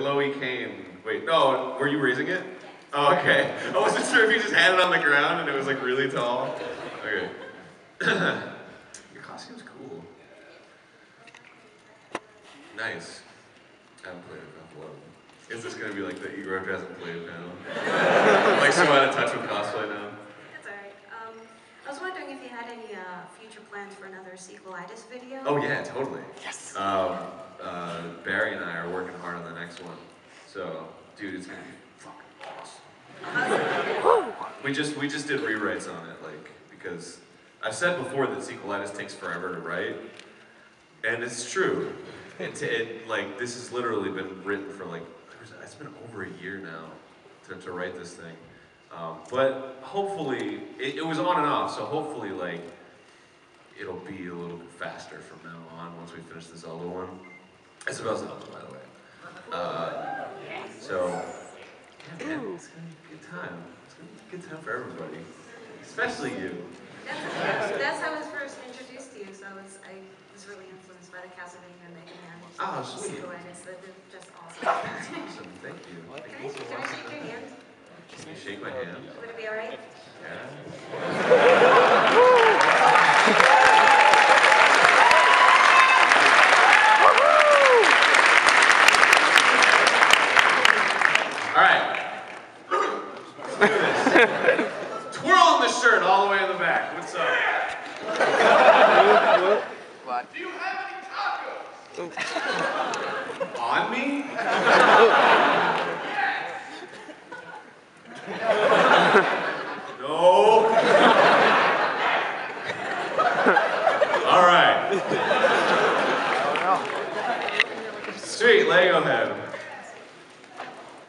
glowy cane. Wait, no, were you raising it? Oh, okay. I wasn't sure if you just had it on the ground and it was like really tall. Okay. Your costume's cool. Nice. I haven't played a couple of them. Is this gonna be like the Egoraptor hasn't played panel? Like so out of touch with cosplay now? That's alright. I was wondering if you had any future plans for another sequelitis video? Oh yeah, totally. Yes. Barry and I are working hard on the next one. So, dude, it's gonna be fucking awesome. We just did rewrites on it, like, because I've said before that sequelitis takes forever to write, and it's true. Like, this has literally been written for like, it's been over a year now to write this thing. But hopefully, it was on and off, so hopefully, like, it'll be a little bit faster from now on once we finish the Zelda one. It's about Zelda, by the way. So, yeah, man, it's gonna be a good time. It's gonna be a good time for everybody, especially you. That's how I was first introduced to you, so I was really influenced by the Castlevania and Mega Man. Oh, sweet. Sequelitis, they're just awesome. Awesome, thank you. Can I shake your hand? Can you shake my hand? Would it be alright? Yeah. Alright. Let's do this. Twirling the shirt all the way in the back. What's up? What? Do you have any tacos? On me? No. Alright. Sweet, Lego head.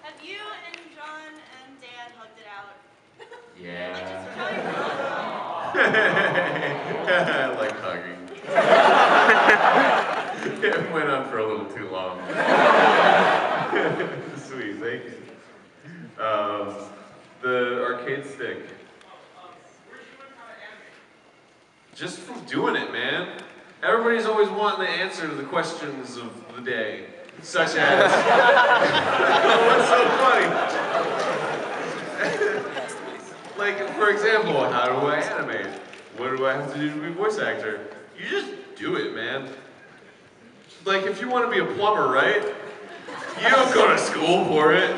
Have you and John and Dan hugged it out? Yeah. Like I like hugging. It went on for a little too long. Sweet, thank you. The arcade stick. Just from doing it, man. Everybody's always wanting the answer to the questions of the day, such as, what's so funny? Like, for example, how do I animate? What do I have to do to be a voice actor? You just do it, man. Like, if you want to be a plumber, right? You don't go to school for it.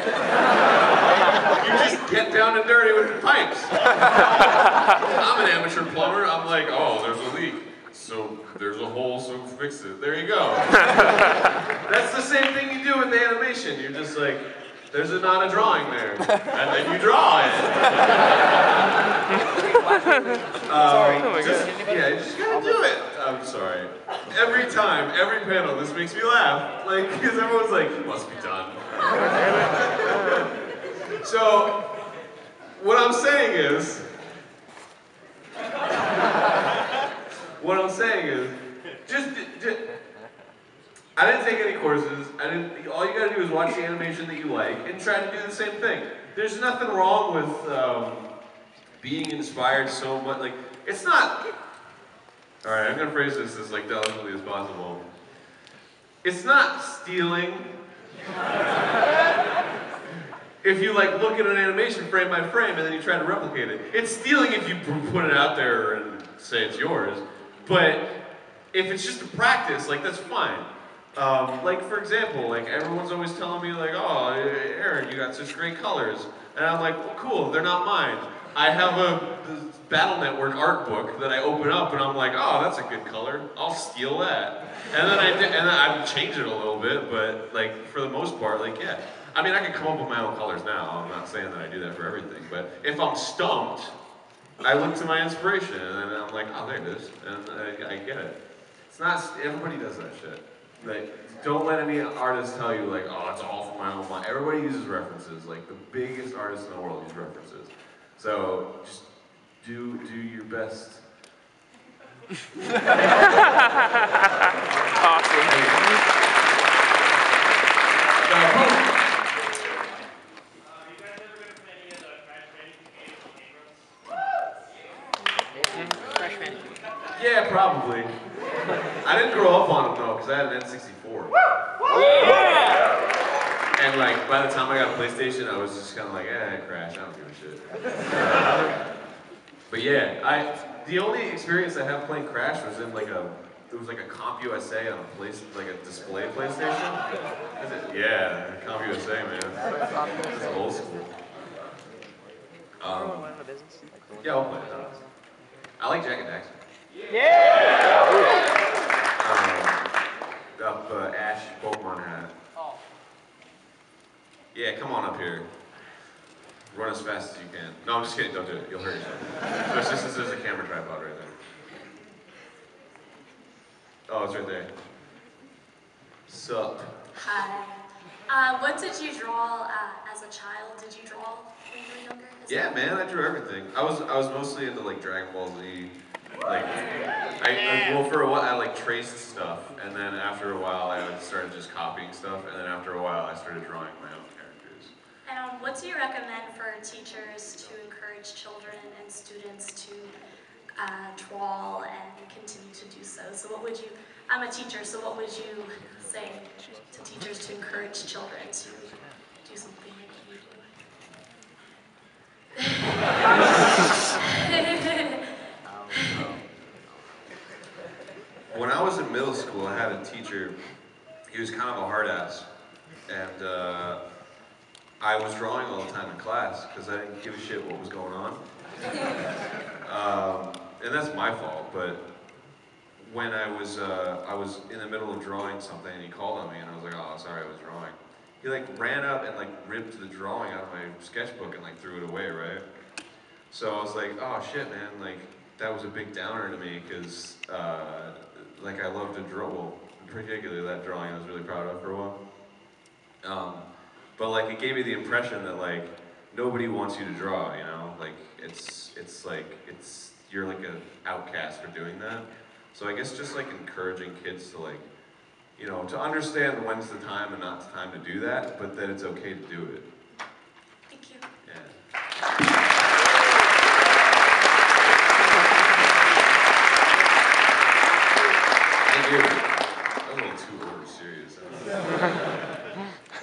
You just get down and dirty with the pipes. I'm an amateur plumber. I'm like, oh, there's a leak. So there's a hole, so fix it. There you go. That's the same thing you do with the animation. You're just like, there's not a drawing there. And then you draw it. Sorry. Oh my just, God. yeah, you just gotta do it. I'm sorry. Every time, every panel, this makes me laugh. Like, because everyone's like, it must be done. So, what I'm saying is, just I didn't take any courses. All you gotta do is watch the animation that you like and try to do the same thing. There's nothing wrong with being inspired so much. Like, it's not. All right, I'm gonna phrase this as like delicately as possible. It's not stealing. If you like look at an animation frame by frame and then you try to replicate it. It's stealing if you put it out there and say it's yours. But if it's just a practice, like that's fine. Like for example, like everyone's always telling me like, oh, Aaron, you got such great colors. And I'm like, well, cool, they're not mine. I have a Battle Network art book that I open up and I'm like, oh, that's a good color. I'll steal that. And then I changed it a little bit, but like for the most part, like yeah. I mean, I can come up with my own colors now. I'm not saying that I do that for everything, but if I'm stumped, I look to my inspiration and I'm like, oh, there it is, and I get it. It's not, everybody does that shit. Like, don't let any artist tell you like, oh, it's all from my own mind. Everybody uses references. Like the biggest artists in the world use references. So just do your best. Awesome. Yeah, probably. I didn't grow up on them though, because I had an N64. Yeah! And like, by the time I got a PlayStation, I was just kind of like, Crash, I don't give a shit. But yeah, the only experience I have playing Crash was in like it was like a Comp USA on a like a display PlayStation. Is it? Yeah, Comp USA, man. It's old school. Yeah, I'll play it. I like Jack and Daxter. Ash Pokemon hat. Yeah, come on up here. Run as fast as you can. No, I'm just kidding. Don't do it. You'll hurt yourself. Especially since there's a camera tripod right there. Oh, it's right there. Sup? Hi. What did you draw as a child? Did you draw when you were younger? Yeah, man, I drew everything. I was mostly into like Dragon Ball Z. Like, well, for a while I like traced stuff, and then after a while I started just copying stuff, and then after a while I started drawing my own characters. And what do you recommend for teachers to encourage children and students to draw and continue to do so? So what would you, I'm a teacher, so what would you say to teachers to encourage children to do something like you do? When I was in middle school, I had a teacher, he was kind of a hard ass, and I was drawing all the time in class because I didn't give a shit what was going on. And that's my fault, but when I was in the middle of drawing something and he called on me and I was like, oh, sorry, I was drawing. He like ran up and like ripped the drawing out of my sketchbook and like threw it away, right? So I was like, oh shit, man, like that was a big downer to me because like I love to draw, well, particularly that drawing I was really proud of for a while. But like it gave me the impression that like nobody wants you to draw, you know? Like it's you're like an outcast for doing that. So I guess just like encouraging kids to like, you know, to understand when's the time and not the time to do that, but that it's okay to do it. Thank you. Yeah. Thank you. That was a little too over serious.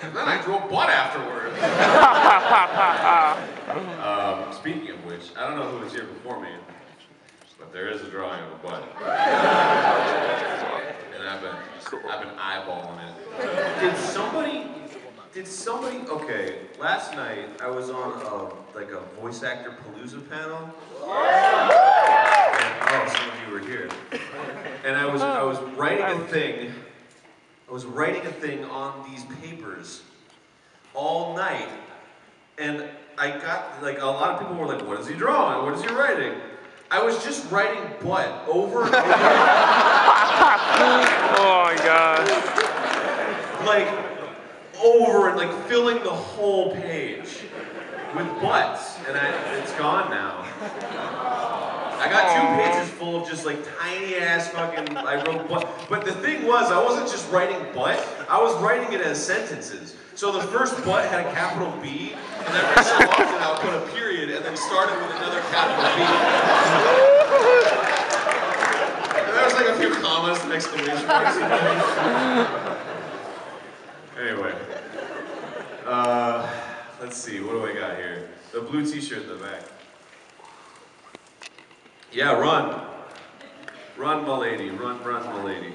And then I drew a butt afterwards. Speaking of which, I don't know who was here before me, but there is a drawing of a butt. And I've been eyeballing it. Did somebody, okay, last night I was on like a voice actor palooza panel. And, oh, some of you were here. And I was writing a thing. I was writing a thing on these papers all night. And I got, like, a lot of people were like, what is he drawing? What is he writing? I was just writing butt over and over. Oh my god. Like, over and like filling the whole page with butts. And it's gone now. I got 2 pages full of just like tiny ass fucking, I wrote butt. But the thing was, I wasn't just writing butt, I was writing it as sentences. So the first butt had a capital B, and every so often I would put a period and then started with another capital B. And there was like a few commas and exclamation marks. Anyway. Let's see, what do I got here? The blue t-shirt in the back. Yeah, run. Run, m'lady. Run, m'lady.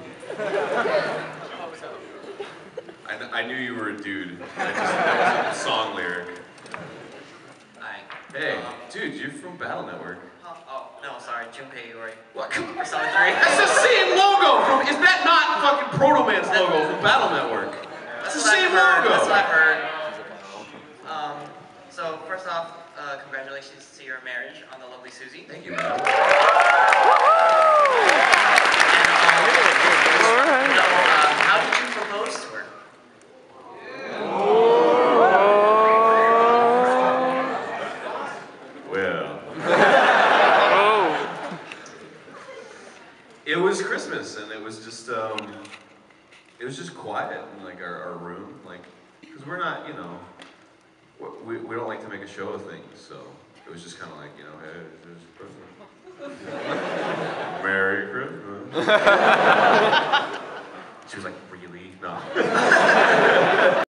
I knew you were a dude. That was a song lyric. Hi. Hey, dude, you're from Battle Network. Oh, no, sorry, Junpei Iori. What? That's the same logo from, is that not fucking Proto Man's logo from Battle Network? That's the same logo. That's what I've heard. So, first off, congratulations to your marriage on the lovely Susie. Thank you, man. And, how did you propose to her? Well. It was Christmas, and it was just quiet in like our room, like, because we're not, you know, we don't like to make a show of things, so it was just kind of like, you know, hey, it's Christmas. Merry Christmas. She was like, really? No.